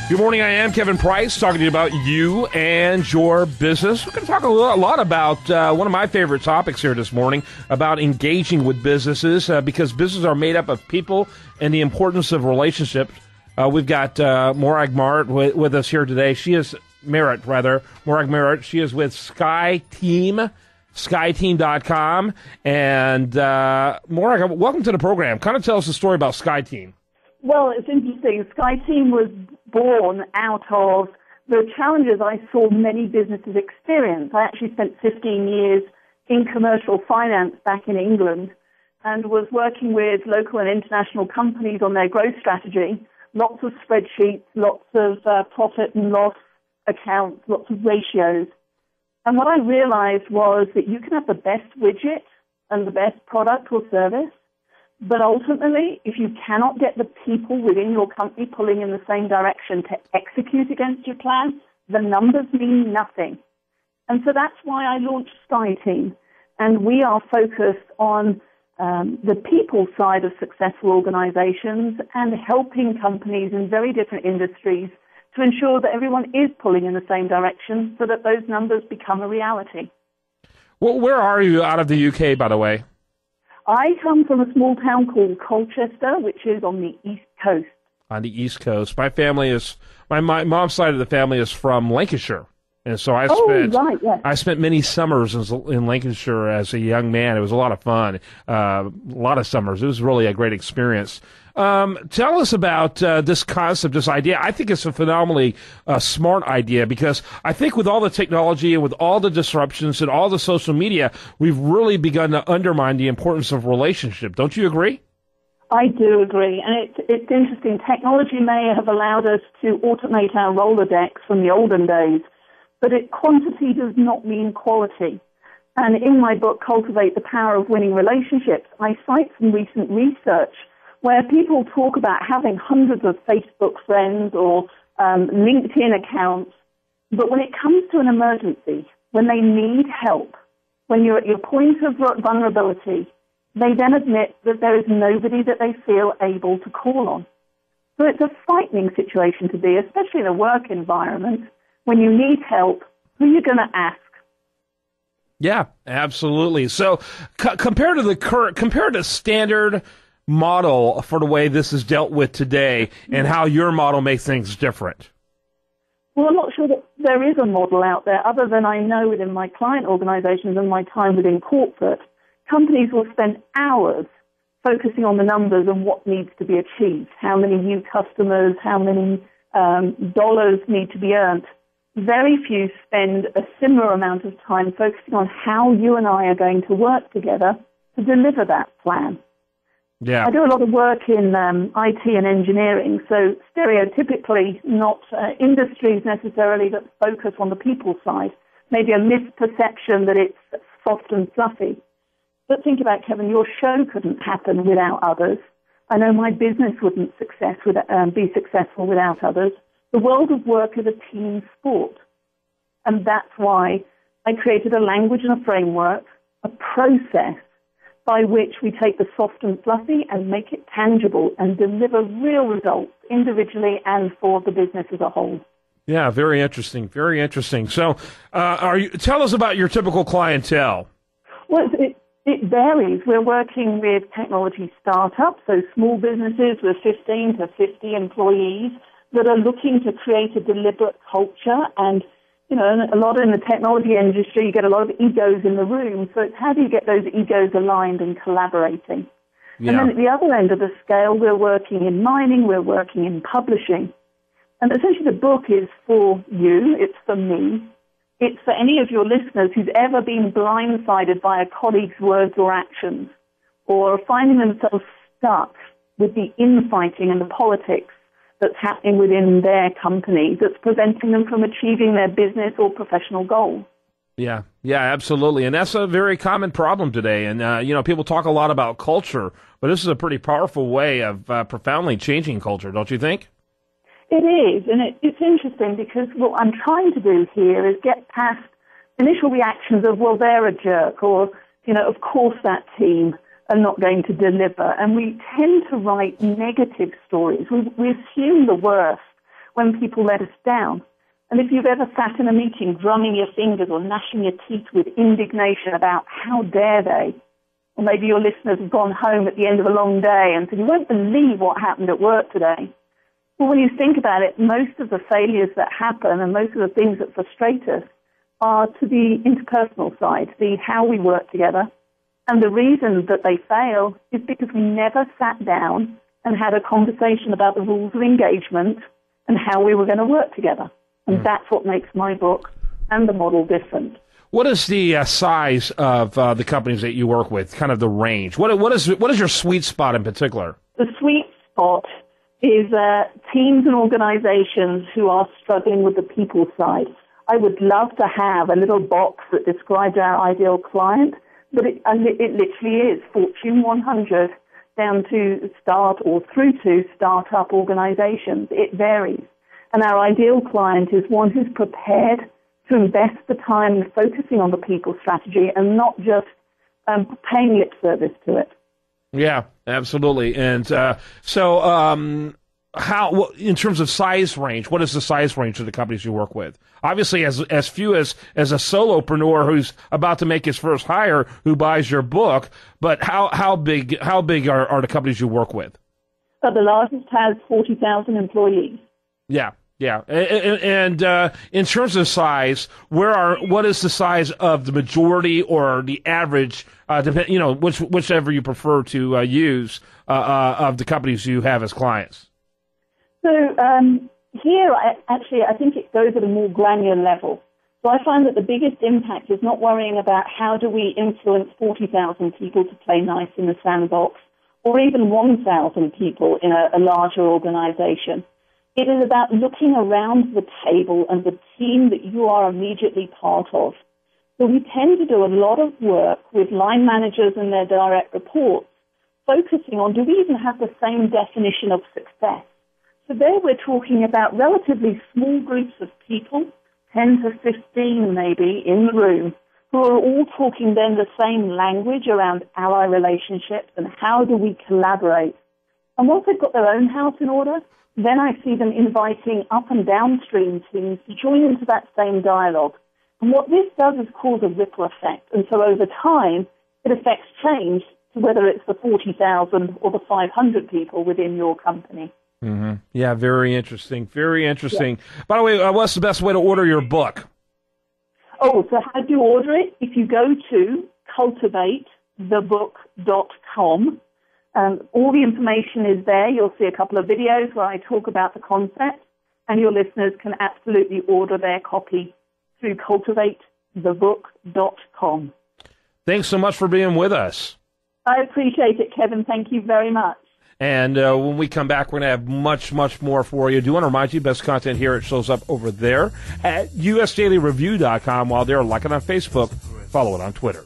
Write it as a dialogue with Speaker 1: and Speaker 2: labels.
Speaker 1: Good morning, I am Kevin Price, talking to you about you and your business. We're going to talk a lot about one of my favorite topics here this morning, about engaging with businesses, because businesses are made up of people and the importance of relationships. We've got Morag Barrett with us here today. Morag Barrett. She is with SkyTeam.com. And Morag, welcome to the program. Kind of tell us the story about SkyTeam.
Speaker 2: Well, it's interesting. SkyTeam was born out of the challenges I saw many businesses experience. I actually spent 15 years in commercial finance back in England and was working with local and international companies on their growth strategy. Lots of spreadsheets, lots of profit and loss accounts, lots of ratios. And what I realized was that you can have the best widget and the best product or service, but ultimately, if you cannot get the people within your company pulling in the same direction to execute against your plan, the numbers mean nothing. And so that's why I launched SkyTeam. And we are focused on the people side of successful organizations and helping companies in very different industries to ensure that everyone is pulling in the same direction so that those numbers become a reality.
Speaker 1: Well, where are you out of the UK, by the way?
Speaker 2: I come from a small town called Colchester, which is on the East Coast.
Speaker 1: On the East Coast. My mom's side of the family is from Lancashire. And so I spent many summers in Lancashire as a young man. It was a lot of fun, a lot of summers. It was really a great experience. Tell us about this concept, this idea. I think it's a phenomenally smart idea, because I think with all the technology and with all the disruptions and all the social media, we've really begun to undermine the importance of relationship. Don't you agree?
Speaker 2: I do agree. And it's interesting. Technology may have allowed us to automate our Rolodex from the olden days, but quantity does not mean quality. And in my book, Cultivate, the Power of Winning Relationships, I cite some recent research where people talk about having hundreds of Facebook friends or LinkedIn accounts, but when it comes to an emergency, when they need help, when you're at your point of vulnerability, they then admit that there is nobody that they feel able to call on. So it's a frightening situation to be, especially in a work environment. When you need help, who are you going to ask?
Speaker 1: Yeah, absolutely. So compared to standard model for the way this is dealt with today and how your model makes things different?
Speaker 2: Well, I'm not sure that there is a model out there other than I know within my client organizations and my time within corporate, companies will spend hours focusing on the numbers and what needs to be achieved, how many new customers, how many dollars need to be earned. Very few spend a similar amount of time focusing on how you and I are going to work together to deliver that plan.
Speaker 1: Yeah.
Speaker 2: I do a lot of work in IT and engineering, so stereotypically not industries necessarily that focus on the people side. Maybe a misperception that it's soft and fluffy. But think about, Kevin, your show couldn't happen without others. I know my business wouldn't be successful without others. The world of work is a team sport. And that's why I created a language and a framework, a process by which we take the soft and fluffy and make it tangible and deliver real results individually and for the business as a whole.
Speaker 1: Yeah, very interesting, very interesting. So tell us about your typical clientele.
Speaker 2: Well, it varies. We're working with technology startups, so small businesses with 15 to 50 employees that are looking to create a deliberate culture. And, a lot in the technology industry, you get a lot of egos in the room. So it's how do you get those egos aligned and collaborating? Yeah. And then at the other end of the scale, we're working in mining, we're working in publishing. And essentially the book is for you, it's for me. It's for any of your listeners who's ever been blindsided by a colleague's words or actions, or finding themselves stuck with the infighting and the politics that's happening within their company that's preventing them from achieving their business or professional goals.
Speaker 1: Yeah, absolutely. And that's a very common problem today. And, people talk a lot about culture, but this is a pretty powerful way of profoundly changing culture, don't you think?
Speaker 2: It is, and it's interesting because what I'm trying to do here is get past initial reactions of, well, they're a jerk, or, of course that team are not going to deliver. And we tend to write negative stories. We assume the worst when people let us down. And if you've ever sat in a meeting drumming your fingers or gnashing your teeth with indignation about how dare they, or maybe your listeners have gone home at the end of a long day and said, you won't believe what happened at work today. Well, when you think about it, most of the failures that happen and most of the things that frustrate us are to the interpersonal side, the how we work together. And the reason that they fail is because we never sat down and had a conversation about the rules of engagement and how we were going to work together. And that's what makes my book and the model different.
Speaker 1: What is the size of the companies that you work with, kind of the range? What is your sweet spot in particular?
Speaker 2: The sweet spot is teams and organizations who are struggling with the people side. I would love to have a little box that describes our ideal client, but it literally is Fortune 100 down to start or through to start-up organizations. It varies. And our ideal client is one who's prepared to invest the time focusing on the people strategy and not just paying lip service to it.
Speaker 1: Yeah, absolutely. And how, in terms of size range, what is the size range of the companies you work with? Obviously, as few as a solopreneur who's about to make his first hire who buys your book, but how big are the companies you work with?
Speaker 2: The largest has 40,000 employees.
Speaker 1: Yeah. And in terms of size, what is the size of the majority or the average, whichever you prefer to use, of the companies you have as clients?
Speaker 2: So here, I think it goes at a more granular level. So I find that the biggest impact is not worrying about how do we influence 40,000 people to play nice in the sandbox, or even 1,000 people in a larger organization. It is about looking around the table and the team that you are immediately part of. So we tend to do a lot of work with line managers and their direct reports, focusing on, do we even have the same definition of success? So there we're talking about relatively small groups of people, 10 to 15 maybe, in the room, who are all talking then the same language around ally relationships and how do we collaborate. And once they've got their own house in order, then I see them inviting up and downstream teams to join into that same dialogue. And what this does is cause a ripple effect. And so over time, it affects change to whether it's the 40,000 or the 500 people within your company.
Speaker 1: Mm-hmm. Yeah, very interesting. Very interesting. Yeah. By the way, what's the best way to order your book?
Speaker 2: Oh, so how do you order it? If you go to cultivatethebook.com, all the information is there. You'll see a couple of videos where I talk about the concept, and your listeners can absolutely order their copy through cultivatethebook.com.
Speaker 1: Thanks so much for being with us.
Speaker 2: I appreciate it, Kevin. Thank you very much.
Speaker 1: And when we come back, we're going to have much, much more for you. I do want to remind you, best content here, it shows up over there at usdailyreview.com. While there, like it on Facebook, follow it on Twitter.